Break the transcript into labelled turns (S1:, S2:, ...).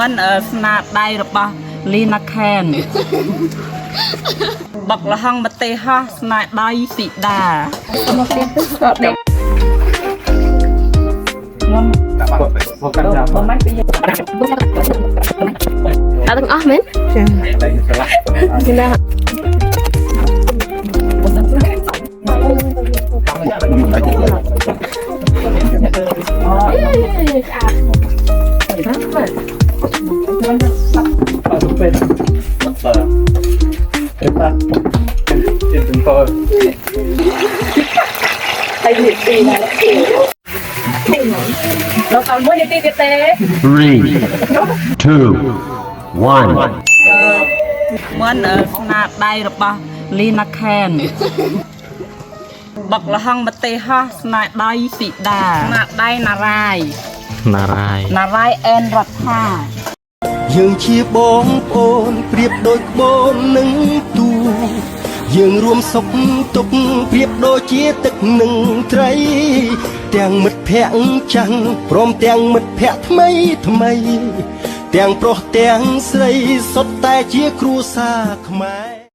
S1: មិនស្នាដៃរបស់លីណាខេនបកលហងមទេសោះស្នាដៃស៊ីដាមកទៀតទៅក៏ដេកខ្ញុំបងមិនពីអត់ទាំងអស់មែនចា៎ណាเราทำด้วยตีเตะ
S2: 3, 2, 1.
S1: មិនស្នាដៃរបស់លីណាខេនបកលហងមទេសោះស្នាដៃស៊ីដាស្នាដៃណារាយអែនរដ្ឋា
S3: យើងជាបងប្អូនប្រៀបដូចក្បូននឹងទូយើងរួមសុខទុក្ខប្រៀបដូចជាទឹកនឹងត្រីទាំងមិត្តភ័ក្តិចាំងព្រមទាំងមិត្តភ័ក្តិថ្មីទាំងប្រុសទាំងស្រីសុទ្ធតែជាគ្រួសារខ្មែរ